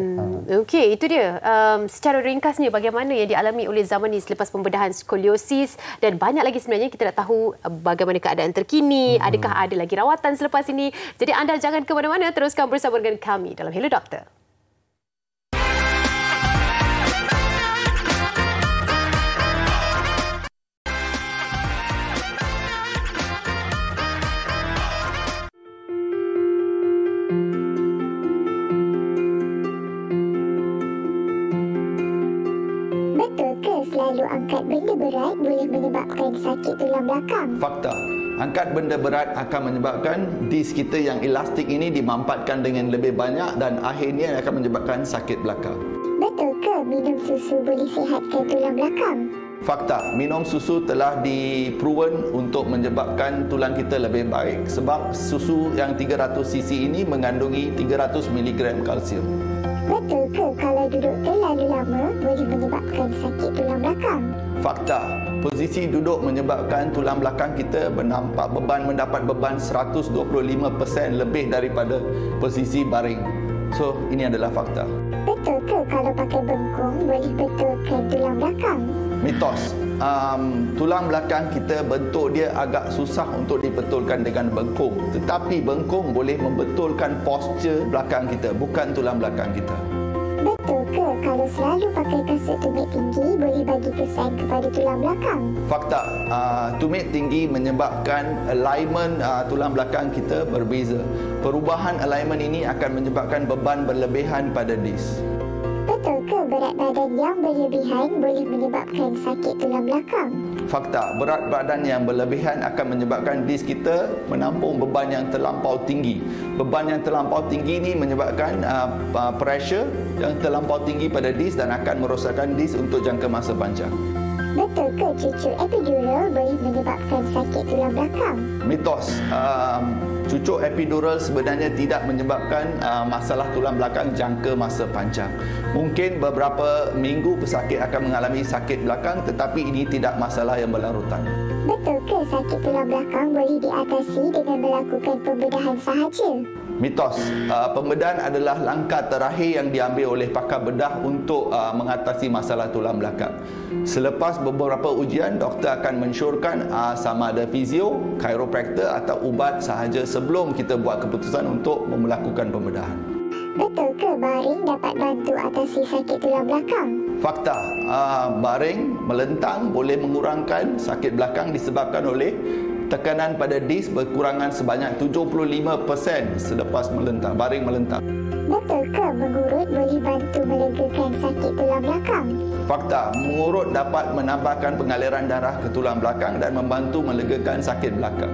Okey, itu dia. Secara ringkasnya bagaimana yang dialami oleh Zamani selepas pembedahan skoliosis, dan banyak lagi sebenarnya kita nak tahu bagaimana keadaan terkini, adakah ada lagi rawatan selepas ini. Jadi anda jangan ke mana-mana, teruskan bersama dengan kami dalam Hello Doktor. Selalu angkat benda berat boleh menyebabkan sakit tulang belakang. Fakta, angkat benda berat akan menyebabkan disk kita yang elastik ini dimampatkan dengan lebih banyak dan akhirnya akan menyebabkan sakit belakang. Betul ke minum susu boleh sihatkan tulang belakang? Fakta, minum susu telah di-proven untuk menyebabkan tulang kita lebih baik sebab susu yang 300cc ini mengandungi 300 mg kalsium. Betul ke kalau duduk terlalu lama boleh menyebabkan sakit tulang belakang? Fakta, posisi duduk menyebabkan tulang belakang kita mendapat beban 125% lebih daripada posisi baring. So, ini adalah fakta. Betul ke kalau pakai bengkung boleh betulkan tulang belakang? Mitos. Tulang belakang kita bentuk dia agak susah untuk dibetulkan dengan bengkung. Tetapi bengkung boleh membetulkan postur belakang kita, bukan tulang belakang kita. Betul ke kalau selalu pakai kasut tumit tinggi boleh bagi kesan kepada tulang belakang? Fakta, tumit tinggi menyebabkan alignment tulang belakang kita berbeza. Perubahan alignment ini akan menyebabkan beban berlebihan pada disk. Betul ke berat badan yang berlebihan boleh menyebabkan sakit tulang belakang? Fakta, berat badan yang berlebihan akan menyebabkan disk kita menampung beban yang terlampau tinggi. Beban yang terlampau tinggi ini menyebabkan pressure yang terlampau tinggi pada disk dan akan merosakkan disk untuk jangka masa panjang. Betul ke cucuk epidural boleh menyebabkan sakit tulang belakang? Mitos, cucuk epidural sebenarnya tidak menyebabkan masalah tulang belakang jangka masa panjang. Mungkin beberapa minggu pesakit akan mengalami sakit belakang tetapi ini tidak masalah yang berlarutan. Betul ke sakit tulang belakang boleh diatasi dengan melakukan pembedahan sahaja? Mitos, pembedahan adalah langkah terakhir yang diambil oleh pakar bedah untuk mengatasi masalah tulang belakang. Selepas beberapa ujian, doktor akan mensyorkan sama ada fizio, chiropractor atau ubat sahaja sebelum kita buat keputusan untuk melakukan pembedahan. Betul ke baring dapat bantu atasi sakit tulang belakang? Fakta, baring melentang boleh mengurangkan sakit belakang disebabkan oleh tekanan pada disk berkurangan sebanyak 75% selepas melentang, baring melentang. Betul ke mengurut boleh bantu melegakan sakit tulang belakang? Fakta, mengurut dapat menambahkan pengaliran darah ke tulang belakang dan membantu melegakan sakit belakang.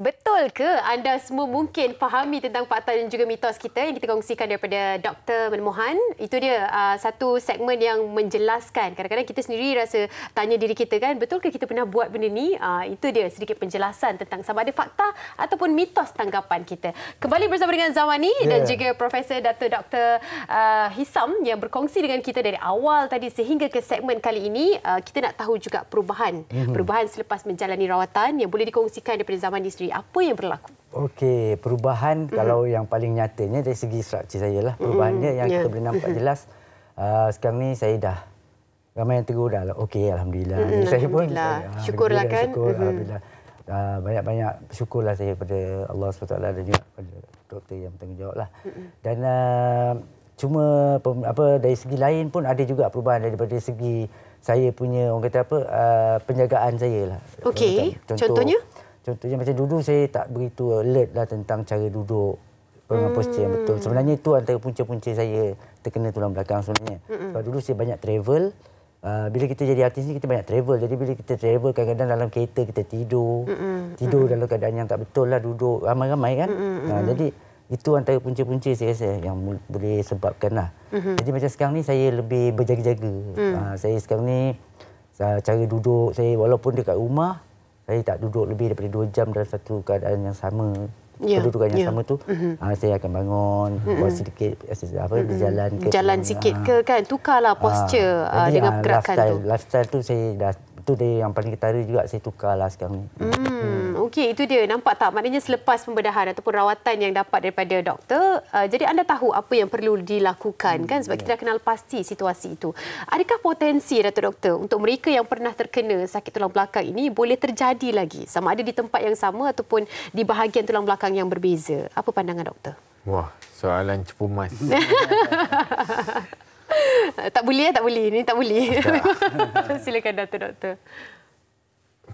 Betul ke anda semua mungkin fahami tentang fakta dan juga mitos kita yang kita kongsikan daripada Dr. Menemohan? Itu dia satu segmen yang menjelaskan. Kadang-kadang kita sendiri rasa tanya diri kita kan, betul ke kita pernah buat benda ni? Itu dia sedikit penjelasan tentang sama ada fakta ataupun mitos tanggapan kita. Kembali bersama dengan Zawani dan juga Profesor Dr. Hisam yang berkongsi dengan kita dari awal tadi sehingga ke segmen kali ini. Kita nak tahu juga perubahan selepas menjalani rawatan yang boleh dikongsikan daripada Zawani sendiri. Apa yang berlaku? Okey, perubahan kalau yang paling nyatanya dari segi struktur saya lah. Perubahannya yang kita boleh nampak jelas. Sekarang ni saya dah ramai yang tegur dah. Okey, alhamdulillah. Saya pun syukurlah kan. Syukur, alhamdulillah. Banyak-banyak bersyukurlah saya kepada Allah SWT dan juga kepada doktor yang bertanggungjawab lah. Dan cuma dari segi lain pun ada juga perubahan daripada segi saya punya orang kata penjagaan saya lah. Okey, contohnya? Contohnya macam dulu saya tak begitu alert lah tentang cara duduk, dengan postur yang betul. Sebenarnya itu antara punca-punca saya terkena tulang belakang sebenarnya. Sebab dulu saya banyak travel. Bila kita jadi artis ni kita banyak travel. Jadi bila kita travel kadang-kadang dalam kereta kita tidur. Tidur dalam keadaan yang tak betul lah, duduk ramai-ramai kan. Jadi itu antara punca-punca saya rasa yang boleh sebabkan lah. Jadi macam sekarang ni saya lebih berjaga-jaga. Saya sekarang ni cara duduk saya walaupun dekat rumah saya tak duduk lebih daripada 2 jam dalam satu keadaan yang sama. Kedudukan yang sama tu, saya akan bangun, buat sedikit berjalan ke. Jalan sikit ke kan? Tukarlah posture dengan pergerakan tu. Lifestyle tu saya dah, itu dia yang paling ketara juga saya tukarlah sekarang ni. Okey, itu dia. Nampak tak? Maknanya selepas pembedahan ataupun rawatan yang dapat daripada doktor, jadi anda tahu apa yang perlu dilakukan kan? Sebab kita dah kenal pasti situasi itu. Adakah potensi, Doktor, untuk mereka yang pernah terkena sakit tulang belakang ini boleh terjadi lagi? Sama ada di tempat yang sama ataupun di bahagian tulang belakang yang berbeza. Apa pandangan doktor? Wah, soalan cepu mas. Tak boleh. Ini tak boleh. Silakan doktor.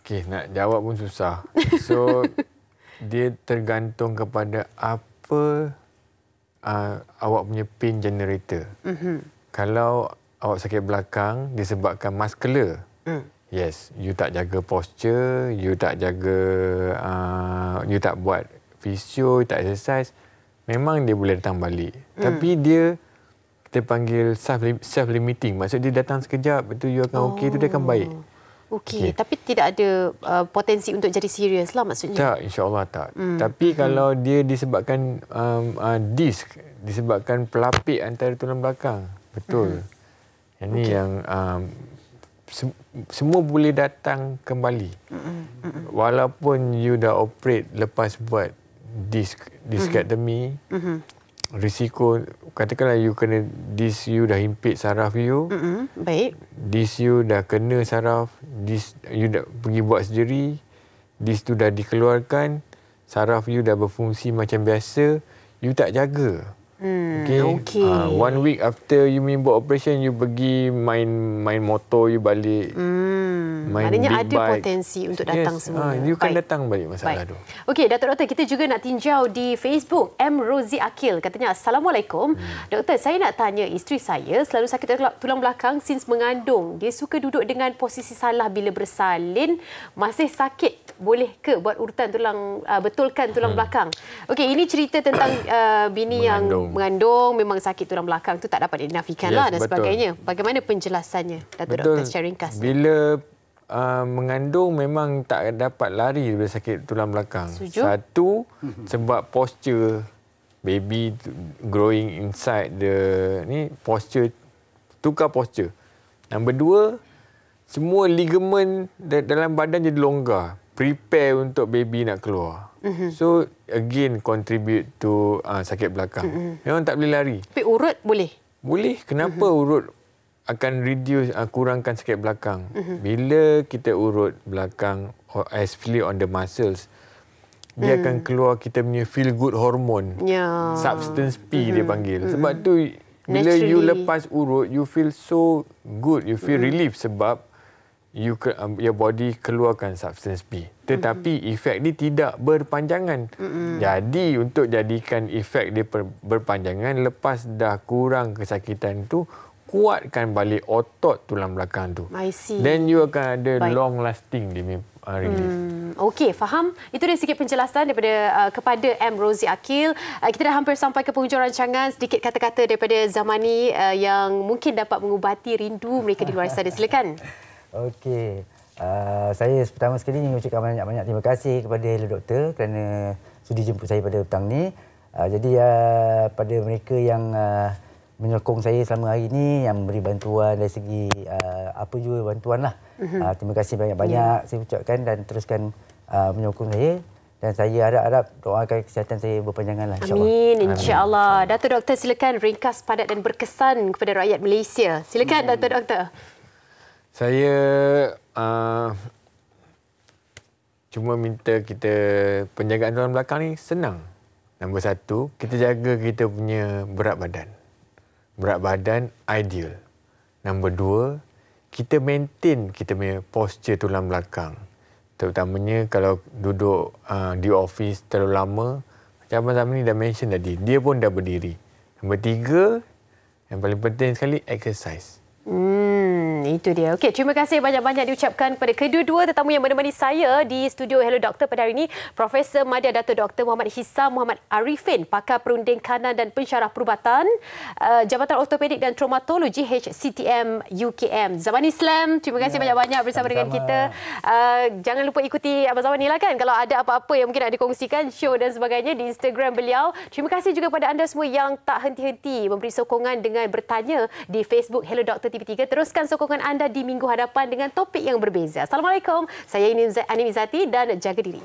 Okey, nak jawab pun susah. So, dia tergantung kepada apa awak punya pain generator. Kalau awak sakit belakang disebabkan muscular, yes, you tak jaga posture, you tak jaga, you tak buat physio, you tak exercise, memang dia boleh datang balik. Tapi dia, kita panggil self-limiting. Maksud dia datang sekejap, betul you akan okey, tu dia akan baik. Okey, tapi tidak ada potensi untuk jadi serius lah maksudnya? Tak, insya-Allah tak. Tapi kalau dia disebabkan disk, disebabkan pelapik antara tulang belakang, betul. Ini yang semua boleh datang kembali. Walaupun you dah operate lepas buat diskectomy, risiko, katakanlah you kena disk you dah himpit saraf you. Baik. Disk you dah kena saraf, disk you dah pergi buat surgery, disk tu dah dikeluarkan, saraf you dah berfungsi macam biasa, you tak jaga. Okey. 1 week after you buat operation, you pergi main motor, you balik. Maknanya ada potensi untuk datang semua. You kan datang balik masalah tu. Okey, Doktor, kita juga nak tinjau di Facebook. M. Rozi Akil katanya, Assalamualaikum. Doktor, saya nak tanya, isteri saya selalu sakit tulang belakang since mengandung. Dia suka duduk dengan posisi salah bila bersalin. Masih sakit. Boleh ke buat urutan betulkan tulang belakang? Okey, ini cerita tentang bini yang mengandung, memang sakit tulang belakang tu tak dapat dinafikan lah dan sebagainya. Bagaimana penjelasannya, Doktor? Secara ringkas. Bila mengandung memang tak dapat lari daripada sakit tulang belakang. Setuju? Satu, sebab posture baby growing inside posture, tukar posture. Nombor dua, semua ligamen dalam badan jadi longgar. Prepare untuk baby nak keluar. So, again contribute to sakit belakang. Memang tak boleh lari. Tapi urut boleh? Boleh. Kenapa urut akan reduce, kurangkan sakit belakang? Bila kita urut belakang, especially on the muscles, dia akan keluar kita punya feel good hormone. Substance P dia panggil. Sebab tu, bila you lepas urut, you feel so good. You feel relief sebab your body keluarkan substance P. Tetapi efek ni tidak berpanjangan. Jadi untuk jadikan efek dia berpanjangan, lepas dah kurang kesakitan tu, kuatkan balik otot tulang belakang tu. I see. Then you akan ada long lasting relief. Okey, faham. Itu dia sikit penjelasan daripada kepada M. Rozi Akil. Kita dah hampir sampai ke penghujung rancangan. Sedikit kata-kata daripada Zamani yang mungkin dapat mengubati rindu mereka di luar sana. Silakan. Okey. Saya pertama sekali ingin mengucapkan banyak-banyak terima kasih kepada Hello Doktor kerana sudi jemput saya pada petang ni. Jadi pada mereka yang menyokong saya selama hari ini, yang memberi bantuan dari segi apa juga bantuan lah. Terima kasih banyak-banyak saya ucapkan dan teruskan menyokong saya. Dan saya harap doakan kesihatan saya berpanjangan lah, insyaAllah. Amin, insyaAllah. Dato' Doktor, silakan ringkas, padat dan berkesan kepada rakyat Malaysia. Silakan, Dato' Doktor. Saya cuma minta kita penjagaan tulang belakang ni senang. Nombor satu, kita jaga kita punya berat badan. Berat badan ideal. Nombor dua, kita maintain kita punya posture tulang belakang. Terutamanya kalau duduk di office terlalu lama. Macam Abang Zamani dah mention tadi, dia pun dah berdiri. Nombor tiga, yang paling penting sekali, exercise. Itu dia. Okey, terima kasih banyak-banyak diucapkan kepada kedua-dua tetamu yang menemani saya di studio Hello Doktor pada hari ini. Profesor Madya Dato' Dr. Muhammad Hissam Muhammad Arifin, pakar perunding kanan dan pensyarah perubatan, Jabatan Ortopedik dan Traumatologi HCTM UKM. Zaman Islam, terima kasih banyak-banyak bersama dengan kita. Jangan lupa ikuti Abang Zamani lah kan. Kalau ada apa-apa yang mungkin nak dikongsikan, show dan sebagainya di Instagram beliau. Terima kasih juga kepada anda semua yang tak henti-henti memberi sokongan dengan bertanya di Facebook Hello Doktor TV3. Teruskan sokongan anda di minggu hadapan dengan topik yang berbeza. Assalamualaikum. Saya Ani Mizati dan jaga diri.